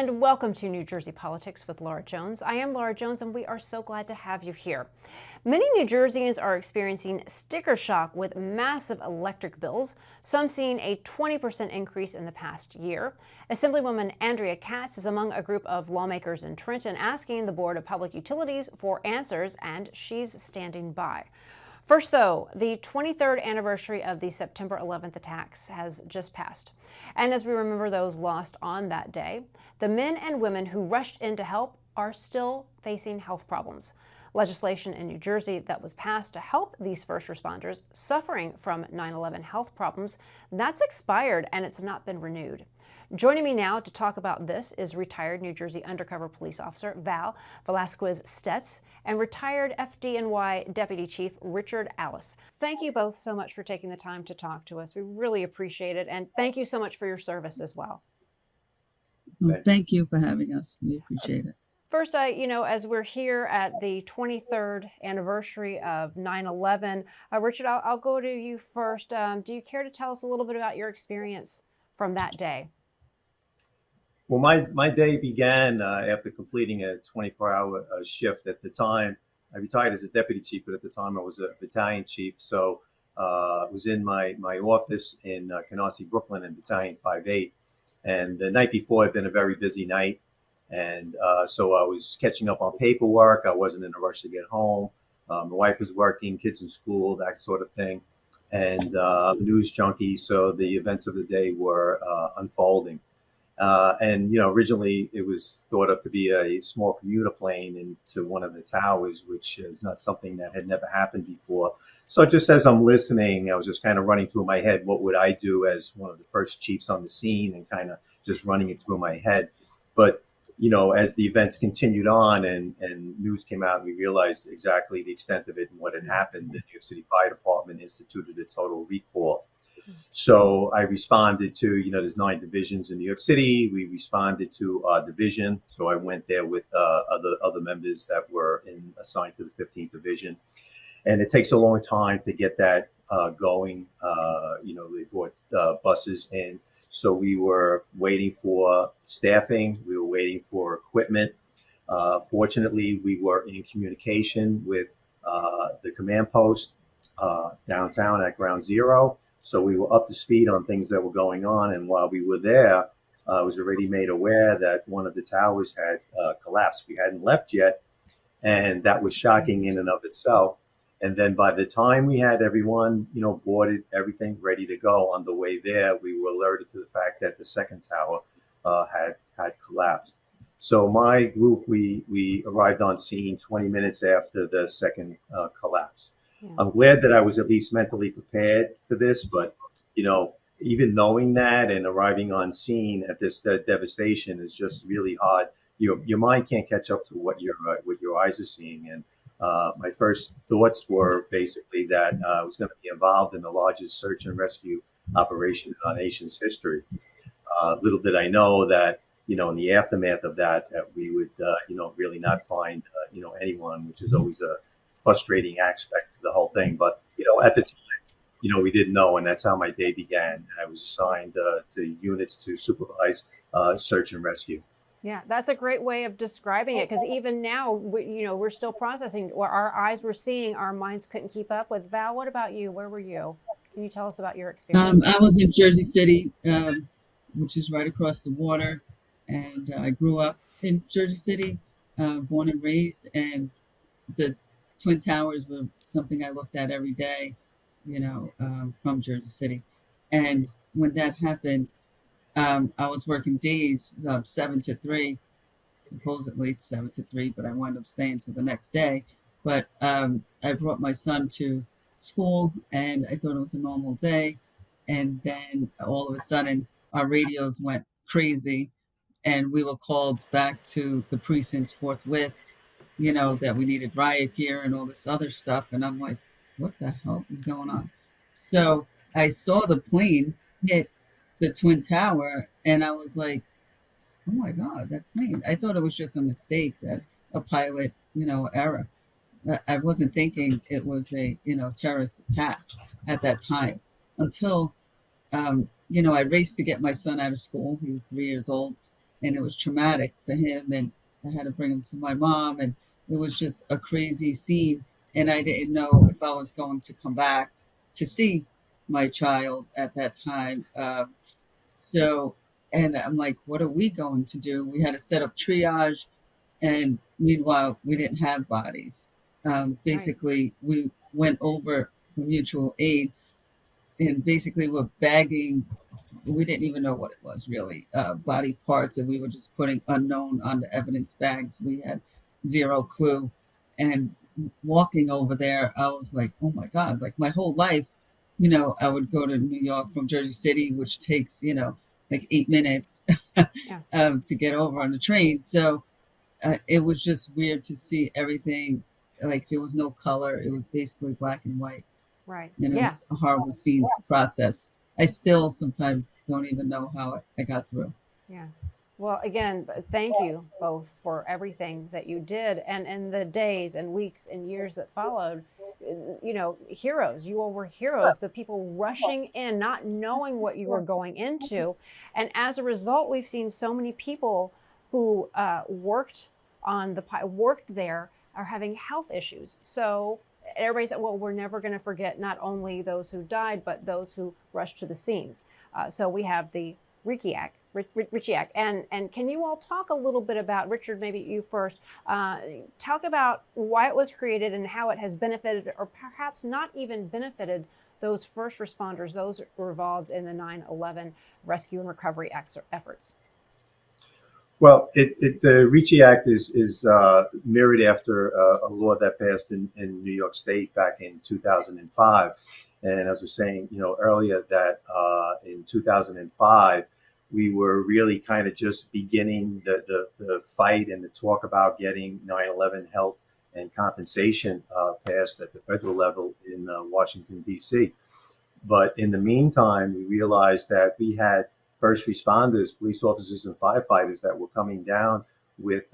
and welcome to New Jersey Politics with Laura Jones. I am Laura Jones, and we are so glad to have you here. Many New Jerseyans are experiencing sticker shock with massive electric bills, some seeing a 20% increase in the past year. Assemblywoman Andrea Katz is among a group of lawmakers in Trenton asking the Board of Public Utilities for answers, and she's standing by. First, though, the 23rd anniversary of the September 11th attacks has just passed. And as we remember those lost on that day, the men and women who rushed in to help are still facing health problems. Legislation in New Jersey that was passed to help these first responders suffering from 9/11 health problems, that's expired and it's not been renewed. Joining me now to talk about this is retired New Jersey undercover police officer Val Velazquez-Stetz and retired FDNY Deputy Chief Richard Alice. Thank you both so much for taking the time to talk to us. We really appreciate it, and thank you so much for your service as well. Well, thank you for having us. We appreciate it. First, as we're here at the 23rd anniversary of 9/11, Richard, I'll go to you first. Do you care to tell us a little bit about your experience from that day? Well, my day began after completing a 24-hour shift. At the time, I retired as a deputy chief, but at the time I was a battalion chief. So I was in my office in Canarsie, Brooklyn, in Battalion 5-8. And the night before had been a very busy night. And so I was catching up on paperwork. I wasn't in a rush to get home. My wife was working, kids in school, that sort of thing. And I'm a news junkie, so the events of the day were unfolding. Originally it was thought of to be a small commuter plane into one of the towers, which is not something that had never happened before. So just as I'm listening, I was just kind of running through my head, what would I do as one of the first chiefs on the scene, and kind of just running it through my head. But, as the events continued on and news came out, we realized exactly the extent of it and what had happened. The New York City Fire Department instituted a total recall. So I responded to, there's 9 divisions in New York City. We responded to our division. So I went there with other members that were assigned to the 15th Division. And it takes a long time to get that going. They brought buses in. So we were waiting for staffing. We were waiting for equipment. Fortunately, we were in communication with the command post downtown at Ground Zero. So we were up to speed on things that were going on. And while we were there, I was already made aware that one of the towers had collapsed. We hadn't left yet. And that was shocking in and of itself. And then by the time we had everyone, boarded, everything ready to go on the way there, we were alerted to the fact that the second tower had collapsed. So my group, we arrived on scene 20 minutes after the second collapse. Yeah. I'm glad that I was at least mentally prepared for this, but, even knowing that and arriving on scene at this devastation is just really hard. Your mind can't catch up to what your eyes are seeing. And my first thoughts were basically that I was going to be involved in the largest search and rescue operation in our nation's history. Little did I know that, in the aftermath of that we would, really not find, anyone, which is always a frustrating aspect to the whole thing. But, at the time, we didn't know, and that's how my day began. I was assigned to units to supervise search and rescue. Yeah, that's a great way of describing it, because even now, we're still processing. What our eyes were seeing, our minds couldn't keep up with. Val, what about you? Where were you? Can you tell us about your experience? I was in Jersey City, which is right across the water. And I grew up in Jersey City, born and raised. And the Twin Towers were something I looked at every day, from Jersey City. And when that happened, I was working days, 7 to 3, supposedly 7 to 3, but I wound up staying till the next day. But I brought my son to school, and I thought it was a normal day. And then all of a sudden, our radios went crazy, and we were called back to the precincts forthwith, that we needed riot gear and all this other stuff. And I'm like, what the hell is going on? So I saw the plane hit the Twin Tower, and I was like, oh my God, that plane. I thought it was just a mistake, that a pilot, error. I wasn't thinking it was a, terrorist attack at that time until, I raced to get my son out of school. He was 3 years old. and it was traumatic for him. And I had to bring him to my mom, and it was just a crazy scene. And I didn't know if I was going to come back to see my child at that time. So, and I'm like, what are we going to do? We had to set up triage, and meanwhile, we didn't have bodies. Basically, we went over for mutual aid, and basically we're bagging. We didn't even know what it was really, body parts, and we were just putting unknown on the evidence bags. We had zero clue, and walking over there, I was like, oh my God, like my whole life, I would go to New York from Jersey City, which takes, like 8 minutes to get over on the train. So it was just weird to see everything. Like there was no color. It was basically black and white. Right. And it was a horrible scene to process. I still sometimes don't even know how I got through. Yeah. Well, again, thank you both for everything that you did, and in the days and weeks and years that followed. Heroes. You all were heroes. The people rushing in, not knowing what you were going into, and as a result, we've seen so many people who worked there are having health issues. So everybody said, well, we're never going to forget not only those who died, but those who rushed to the scenes. So we have the Ritchie Act. And can you all talk a little bit about, Richard, maybe you first, talk about why it was created and how it has benefited, or perhaps not even benefited, those first responders, those who were involved in the 9/11 rescue and recovery efforts? Well, the Ritchie Act is mirrored after a law that passed in New York State back in 2005. And as I was saying, earlier, that in 2005, we were really kind of just beginning the fight and the talk about getting 9/11 health and compensation passed at the federal level in Washington, D.C. But in the meantime, we realized that we had first responders, police officers, and firefighters that were coming down with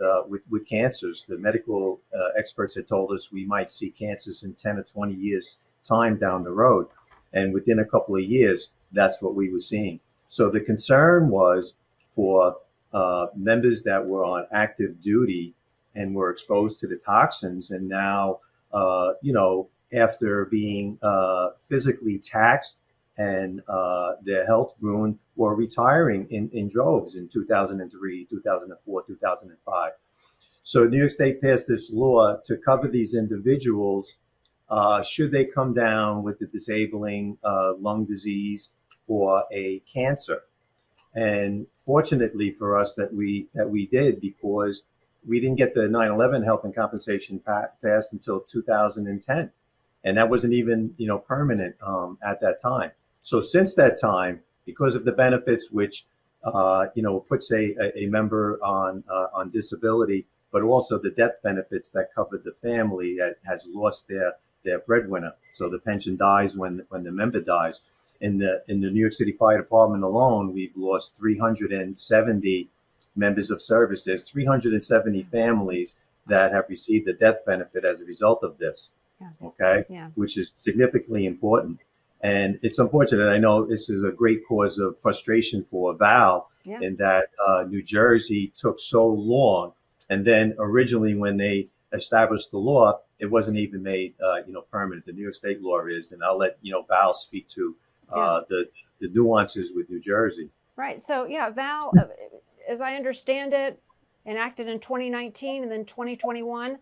cancers. The medical experts had told us we might see cancers in 10 or 20 years time down the road. And within a couple of years, that's what we were seeing. So the concern was for members that were on active duty and were exposed to the toxins. And now, after being physically taxed and their health ruined, were retiring in droves in 2003, 2004, 2005. So New York State passed this law to cover these individuals should they come down with the disabling lung disease or a cancer. And fortunately for us that we did, because we didn't get the 9/11 health and compensation passed until 2010. And that wasn't even, permanent at that time. So since that time, because of the benefits, which, puts a member on disability, but also the death benefits that covered the family that has lost their breadwinner. So the pension dies when the member dies. In the New York City Fire Department alone, we've lost 370 members of service. There's 370 families that have received the death benefit as a result of this. Okay, which is significantly important. And it's unfortunate. I know this is a great cause of frustration for Val in that New Jersey took so long. And then originally when they established the law, it wasn't even made, permanent. The New York State law is, and I'll let, Val speak to the nuances with New Jersey. Right. So, Val, as I understand it, enacted in 2019 and then 2021,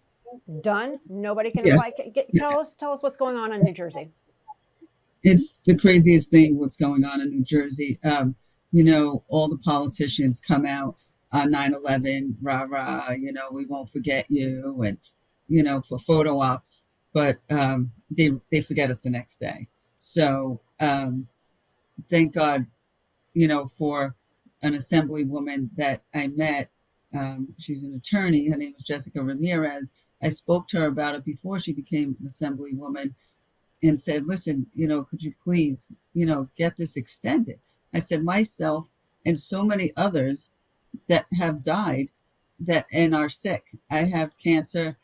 done. Nobody can apply. Tell us what's going on in New Jersey. It's the craziest thing what's going on in New Jersey. All the politicians come out on 9/11, rah, rah, we won't forget you, and, for photo ops, but they forget us the next day. So thank God, for an Assemblywoman that I met. She's an attorney. Her name is Jessica Ramirez. I spoke to her about it before she became an Assemblywoman and said, listen, could you please, get this extended? I said, myself and so many others that have died and are sick. I have cancer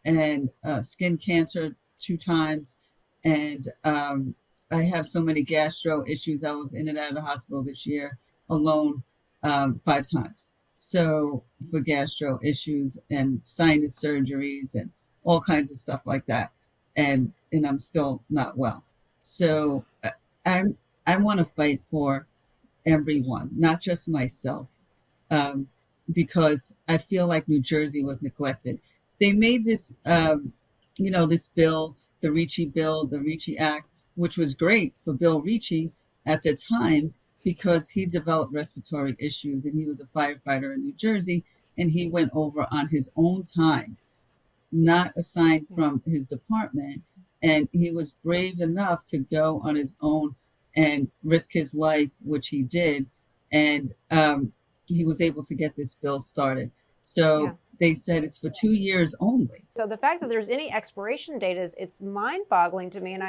and skin cancer 2 times. And I have so many gastro issues. I was in and out of the hospital this year alone 5 times. So for gastro issues and sinus surgeries and all kinds of stuff like that. And I'm still not well. So I'm I want to fight for everyone, not just myself, um, because I feel like New Jersey was neglected. They made this, this bill, the Ricci Act, which was great for Bill Ricci at the time because he developed respiratory issues and he was a firefighter in New Jersey and he went over on his own time, not assigned from his department. And he was brave enough to go on his own and risk his life, which he did. And he was able to get this bill started. So they said it's for 2 years only. So the fact that there's any expiration date it's mind-boggling to me. And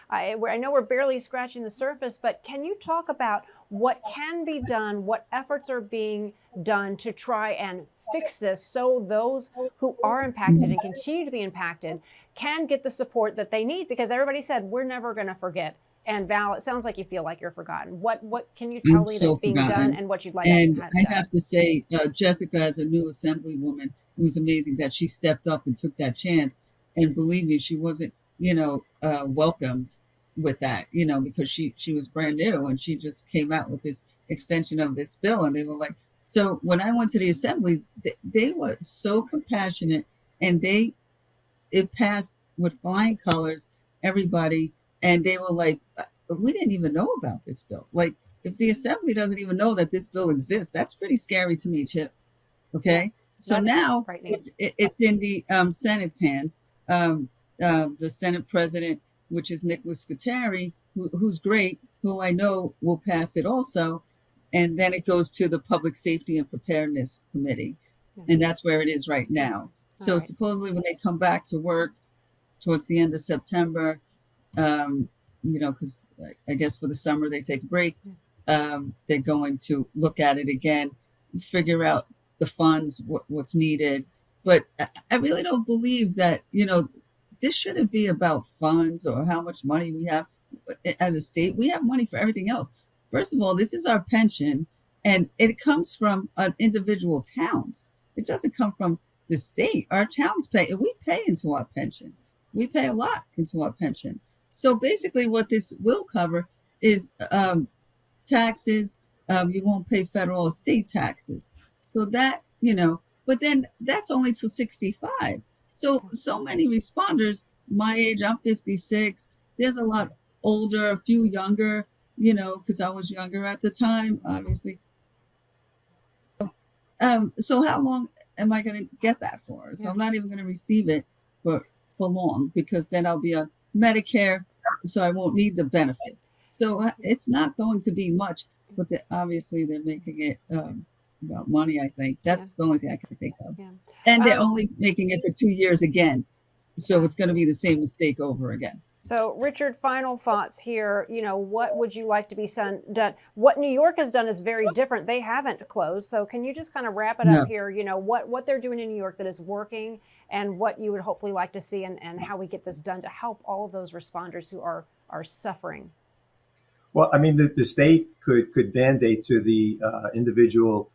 I know we're barely scratching the surface, but can you talk about what can be done, what efforts are being done to try and fix this so those who are impacted and continue to be impacted can get the support that they need? Because everybody said, we're never going to forget. And Val, it sounds like you feel like you're forgotten. What can you tell me that's being done and what you'd like to have done? And I have to say, Jessica, as a new Assemblywoman, it was amazing that she stepped up and took that chance. And believe me, she wasn't, welcomed with that, because she was brand new and she just came out with this extension of this bill. And they were like, so when I went to the Assembly, they were so compassionate and it passed with flying colors, everybody. And they were like, we didn't even know about this bill. Like, if the Assembly doesn't even know that this bill exists, that's pretty scary to me, Chip. Okay. So that's now it's in the Senate's hands. The Senate president, which is Nicholas Scutari, who's great, who I know will pass it also. And then it goes to the Public Safety and Preparedness Committee. And that's where it is right now. So supposedly when they come back to work towards the end of September, because I guess for the summer they take a break, they're going to look at it again, figure out the funds, what's needed. But I really don't believe that, this shouldn't be about funds or how much money we have. As a state, we have money for everything else. First of all, this is our pension, and it comes from individual towns. It doesn't come from the state. Our towns pay, and we pay into our pension. We pay a lot into our pension. So basically what this will cover is taxes. You won't pay federal or state taxes. So that, but then that's only to 65. So many responders, my age, I'm 56. There's a lot older, a few younger, because I was younger at the time, obviously. So how long am I going to get that for? So I'm not even going to receive it for long, because then I'll be on Medicare, so I won't need the benefits. So it's not going to be much, but obviously they're making it about money, I think. That's the only thing I can think of. And they're only making it for 2 years again. So it's going to be the same mistake over again. So, Richard, final thoughts here. What would you like to be done? What New York has done is very different. They haven't closed. So can you just kind of wrap it up here? What they're doing in New York that is working and what you would hopefully like to see and how we get this done to help all of those responders who are suffering? Well, I mean, the state could mandate to the individual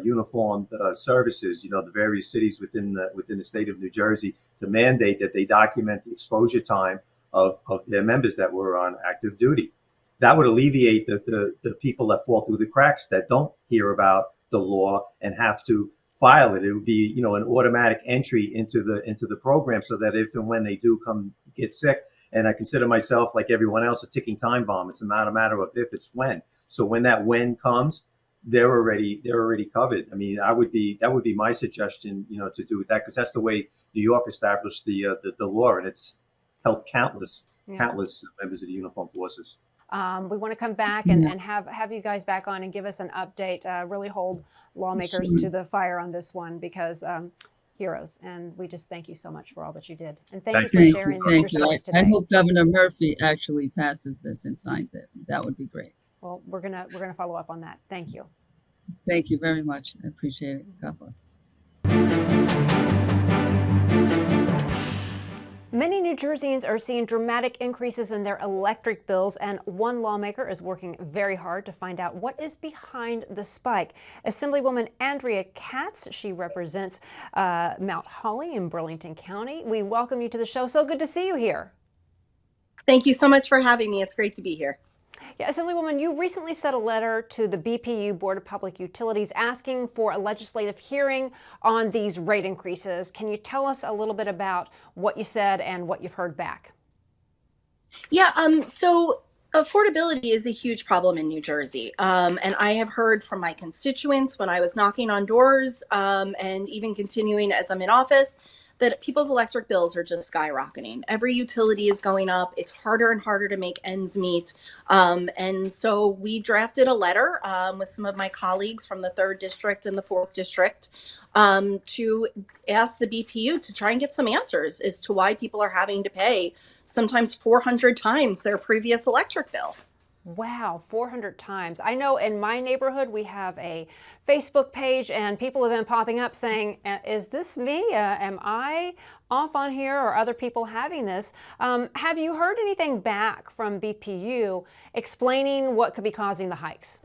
uniformed services, the various cities within the state of New Jersey, to mandate that they document the exposure time of their members that were on active duty. That would alleviate the people that fall through the cracks, that don't hear about the law and have to file it. It would be, an automatic entry into the program, so that if and when they do come get sick, and I consider myself, like everyone else, a ticking time bomb. It's not a matter of if, it's when. So when that when comes, they're already covered. I mean, that would be my suggestion, to do that, because that's the way New York established the law, and it's helped countless members of the uniformed forces. We want to come back and have you guys back on and give us an update, really hold lawmakers to the fire on this one, because heroes. And we just thank you so much for all that you did. And thank you for sharing your stories today. I hope Governor Murphy actually passes this and signs it. That would be great. Well, we're gonna follow up on that. Thank you. Thank you very much. I appreciate it. God bless. Many New Jerseyans are seeing dramatic increases in their electric bills, and one lawmaker is working very hard to find out what is behind the spike. Assemblywoman Andrea Katz, she represents Mount Holly in Burlington County. We welcome you to the show. So good to see you here. Thank you so much for having me. It's great to be here. Yeah, Assemblywoman, you recently sent a letter to the BPU Board of Public Utilities asking for a legislative hearing on these rate increases. Can you tell us a little bit about what you said and what you've heard back? Yeah, so affordability is a huge problem in New Jersey. And I have heard from my constituents when I was knocking on doors and even continuing as I'm in office that people's electric bills are just skyrocketing. Every utility is going up. It's harder and harder to make ends meet. And so we drafted a letter with some of my colleagues from the 3rd District and the 4th District to ask the BPU to try and get some answers as to why people are having to pay sometimes 400 times their previous electric bill. Wow, 400 times. I know in my neighborhood we have a Facebook page and people have been popping up saying, is this me? Am I off on here, or other people having this? Have you heard anything back from BPU explaining what could be causing the hikes?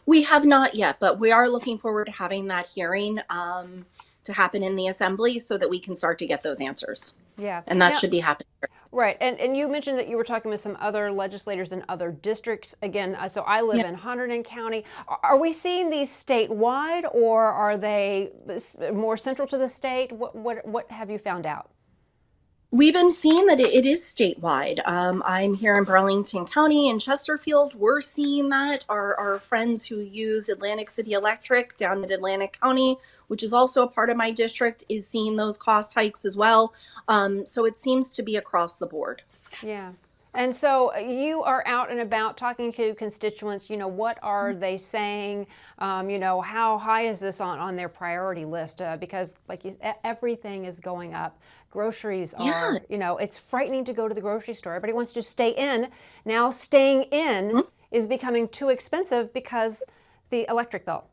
We have not yet, but we are looking forward to having that hearing to happen in the Assembly so that we can start to get those answers. Yeah. And that should be happening. Right. And you mentioned that you were talking with some other legislators in other districts. Again, so I live in Hunterdon County. Are we seeing these statewide, or are they more central to the state? What have you found out? We've been seeing that it is statewide. I'm here in Burlington County and Chesterfield. We're seeing that. Our friends who use Atlantic City Electric down in Atlantic County, which is also a part of my district, is seeing those cost hikes as well. So it seems to be across the board. Yeah. And so you are out and about talking to constituents. What are they saying? How high is this on their priority list? Because like everything is going up. Groceries are, it's frightening to go to the grocery store. Everybody wants to stay in. Now staying in is becoming too expensive because the electric bill.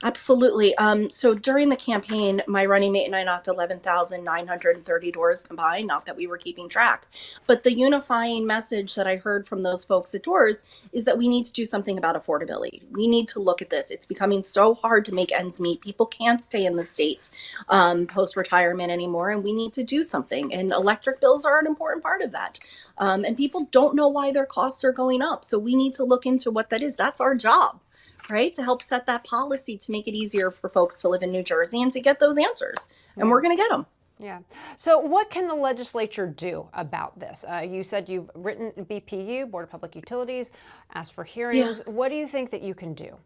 Absolutely. So during the campaign, my running mate and I knocked 11,930 doors combined, not that we were keeping track. But the unifying message that I heard from those folks at doors is that we need to do something about affordability. We need to look at this. It's becoming so hard to make ends meet. People can't stay in the state post-retirement anymore, and we need to do something. And electric bills are an important part of that. And people don't know why their costs are going up. So we need to look into what that is. That's our job. Right, to help set that policy to make it easier for folks to live in New Jersey and to get those answers. And we're going to get them. Yeah. So what can the legislature do about this? You said you've written BPU, Board of Public Utilities, asked for hearings. Yeah. What do you think that you can do?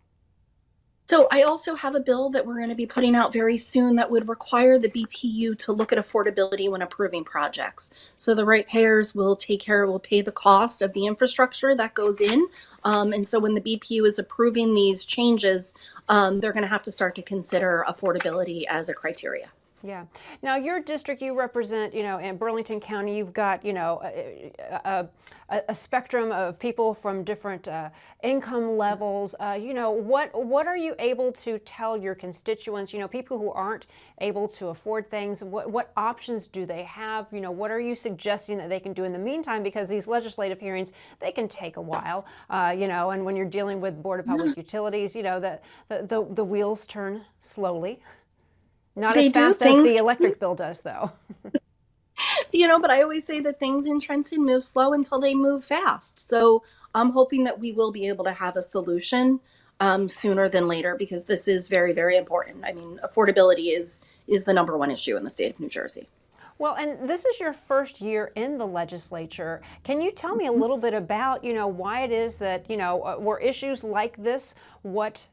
So I also have a bill that we're going to be putting out very soon that would require the BPU to look at affordability when approving projects. So the ratepayers will pay the cost of the infrastructure that goes in. And so when the BPU is approving these changes, they're going to have to start to consider affordability as a criteria. Yeah. Now, your district, you represent, in Burlington County, you've got, a spectrum of people from different income levels. What are you able to tell your constituents, people who aren't able to afford things? What options do they have? What are you suggesting that they can do in the meantime? Because these legislative hearings, they can take a while, and when you're dealing with Board of Public Utilities, the wheels turn slowly. Not as fast as the electric bill does, though. But I always say that things in Trenton move slow until they move fast. So I'm hoping that we will be able to have a solution sooner than later, because this is very, very important. I mean, affordability is the number one issue in the state of New Jersey. Well, and this is your first year in the legislature. Can you tell me a little bit about, why it is that, were issues like this what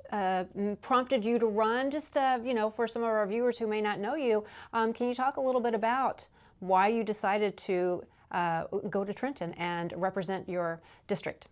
prompted you to run? Just, for some of our viewers who may not know you, can you talk a little bit about why you decided to go to Trenton and represent your district?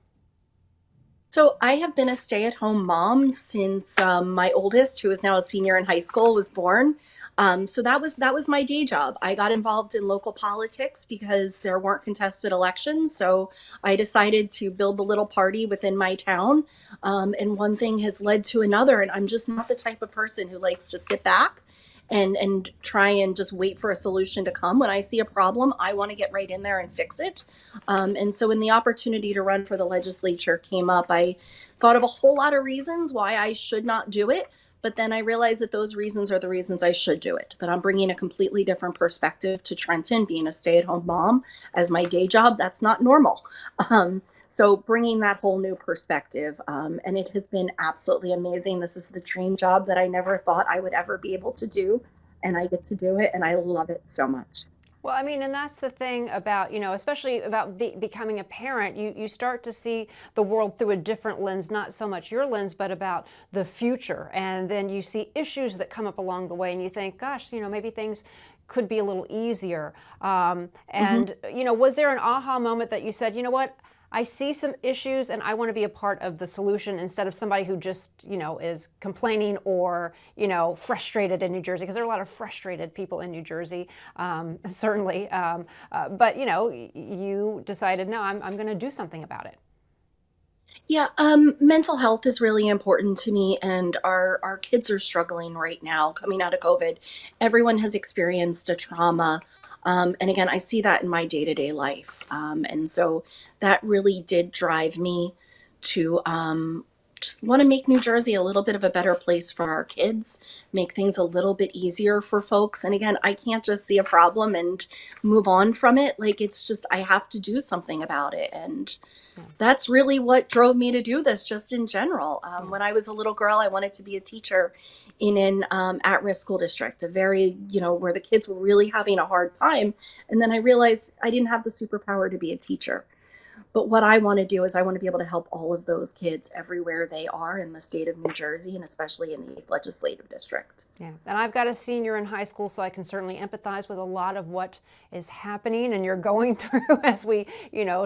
So I have been a stay-at-home mom since my oldest, who is now a senior in high school, was born. So that was my day job. I got involved in local politics because there weren't contested elections. So I decided to build a little party within my town. And one thing has led to another. And I'm just not the type of person who likes to sit back and try and just wait for a solution to come. When I see a problem, I want to get right in there and fix it. And so when the opportunity to run for the legislature came up, I thought of a whole lot of reasons why I should not do it. But then I realized that those reasons are the reasons I should do it, that I'm bringing a completely different perspective to Trenton, being a stay-at-home mom as my day job. That's not normal. So bringing that whole new perspective, and it has been absolutely amazing. This is the dream job that I never thought I would ever be able to do, and I get to do it, and I love it so much. Well, I mean, and that's the thing about, especially about becoming a parent, you start to see the world through a different lens, not so much your lens, but about the future. And then you see issues that come up along the way and you think, gosh, maybe things could be a little easier. Was there an aha moment that you said, you know what? I see some issues and I want to be a part of the solution instead of somebody who just, is complaining or, frustrated in New Jersey, because there are a lot of frustrated people in New Jersey, certainly. But, you decided, no, I'm going to do something about it. Yeah, mental health is really important to me, and our kids are struggling right now coming out of COVID. Everyone has experienced a trauma. And again, I see that in my day-to-day life. And so that really did drive me to just want to make New Jersey a little bit of a better place for our kids, make things a little bit easier for folks. And again, I can't just see a problem and move on from it. Like, it's just, I have to do something about it. And that's really what drove me to do this, just in general. When I was a little girl, I wanted to be a teacher in an at-risk school district, a very, where the kids were really having a hard time. And then I realized I didn't have the superpower to be a teacher. But what I want to do is I want to be able to help all of those kids everywhere they are in the state of New Jersey, and especially in the 8th legislative district. Yeah, and I've got a senior in high school, so I can certainly empathize with a lot of what is happening and you're going through as we,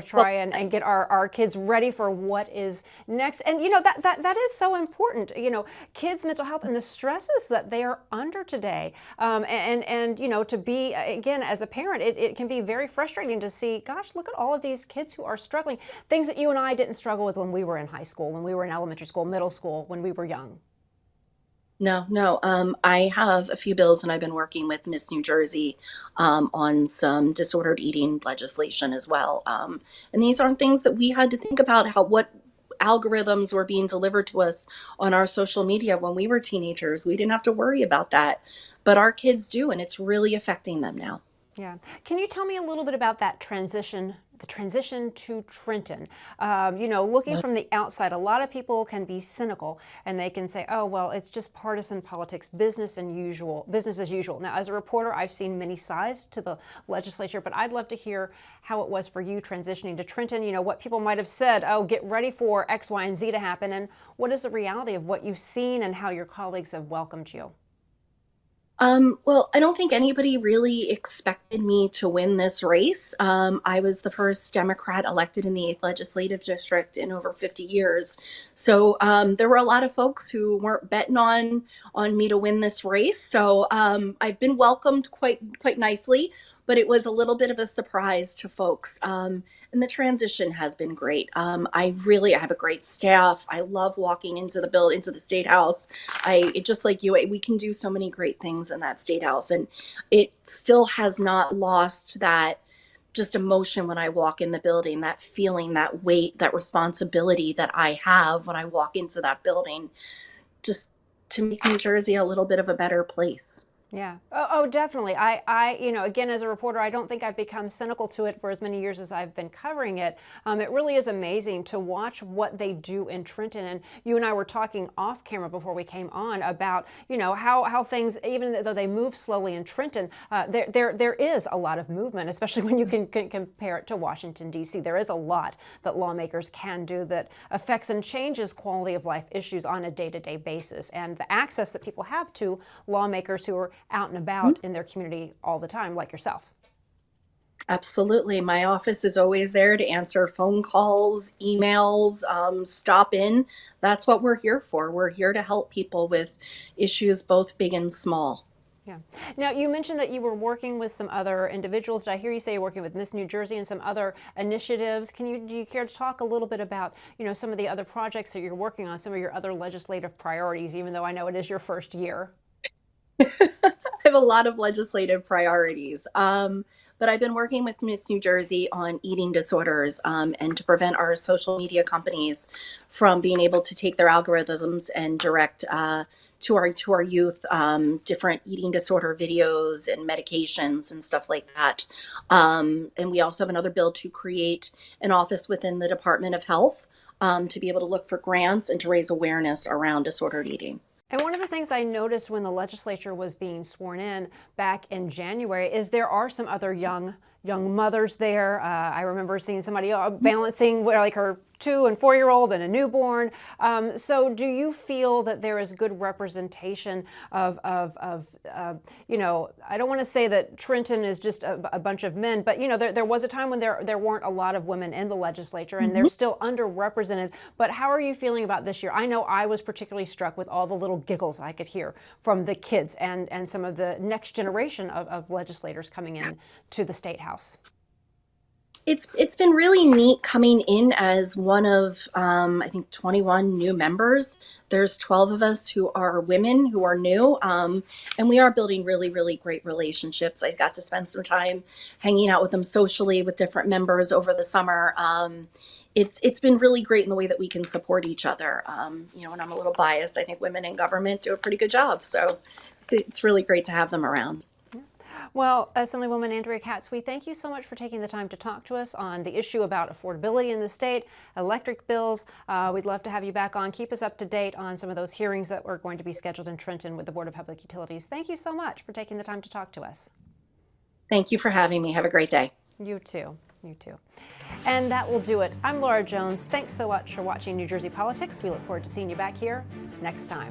try and get our kids ready for what is next. And, that is so important, kids' mental health and the stresses that they are under today. And to be, again, as a parent, it can be very frustrating to see, gosh, look at all of these kids who are struggling, things that you and I didn't struggle with when we were in high school, when we were in elementary school, middle school, when we were young. No. I have a few bills, and I've been working with Miss New Jersey on some disordered eating legislation as well. And these aren't things that we had to think about, what algorithms were being delivered to us on our social media when we were teenagers. We didn't have to worry about that, but our kids do, and it's really affecting them now. Yeah. Can you tell me a little bit about that transition, the transition to Trenton? Looking from the outside, a lot of people can be cynical and they can say, oh, well, it's just partisan politics, business as usual. Now, as a reporter, I've seen many sides to the legislature, but I'd love to hear how it was for you transitioning to Trenton, what people might have said, oh, get ready for X, Y, and Z to happen, and what is the reality of what you've seen and how your colleagues have welcomed you? Well, I don't think anybody really expected me to win this race. I was the first Democrat elected in the 8th legislative district in over 50 years. So there were a lot of folks who weren't betting on me to win this race. So I've been welcomed quite nicely, but it was a little bit of a surprise to folks. And the transition has been great. I have a great staff. I love walking into the State House. Just like you, we can do so many great things in that State House, and it still has not lost that just emotion when I walk in the building, that feeling, that weight, that responsibility that I have when I walk into that building, just to make New Jersey a little bit of a better place. Yeah. Oh, definitely. I again, as a reporter, I don't think I've become cynical to it for as many years as I've been covering it. It really is amazing to watch what they do in Trenton. And you and I were talking off camera before we came on about, how things, even though they move slowly in Trenton, there is a lot of movement, especially when you can compare it to Washington, D.C. There is a lot that lawmakers can do that affects and changes quality of life issues on a day-to-day basis. And the access that people have to lawmakers who are out and about in their community all the time, like yourself. Absolutely. My office is always there to answer phone calls, emails, stop in. That's what we're here for. We're here to help people with issues both big and small. Yeah. Now, you mentioned that you were working with some other individuals. Did I hear you say you're working with Miss New Jersey and some other initiatives? Do you care to talk a little bit about, some of the other projects that you're working on, some of your other legislative priorities, even though I know it is your first year? have a lot of legislative priorities. But I've been working with Miss New Jersey on eating disorders, and to prevent our social media companies from being able to take their algorithms and direct to our youth different eating disorder videos and medications and stuff like that. And we also have another bill to create an office within the Department of Health to be able to look for grants and to raise awareness around disordered eating. And one of the things I noticed when the legislature was being sworn in back in January is there are some other young mothers there. I remember seeing somebody balancing like her 2- and 4-year-old and a newborn. So do you feel that there is good representation of you know, I don't want to say that Trenton is just a bunch of men, but you know, there was a time when there weren't a lot of women in the legislature, and they're still underrepresented. But how are you feeling about this year? I know I was particularly struck with all the little giggles I could hear from the kids and some of the next generation of legislators coming in to the State House. It's been really neat coming in as one of I think 21 new members. There's 12 of us who are women who are new, and we are building really great relationships. I got to spend some time hanging out with them socially with different members over the summer. It's been really great in the way that we can support each other. You know, and I'm a little biased. I think women in government do a pretty good job, so it's really great to have them around. Well, Assemblywoman Andrea Katz, we thank you so much for taking the time to talk to us on the issue about affordability in the state, electric bills. We'd love to have you back on. Keep us up to date on some of those hearings that are going to be scheduled in Trenton with the Board of Public Utilities. Thank you so much for taking the time to talk to us. Thank you for having me. Have a great day. You too. You too. And that will do it. I'm Laura Jones. Thanks so much for watching New Jersey Politics. We look forward to seeing you back here next time.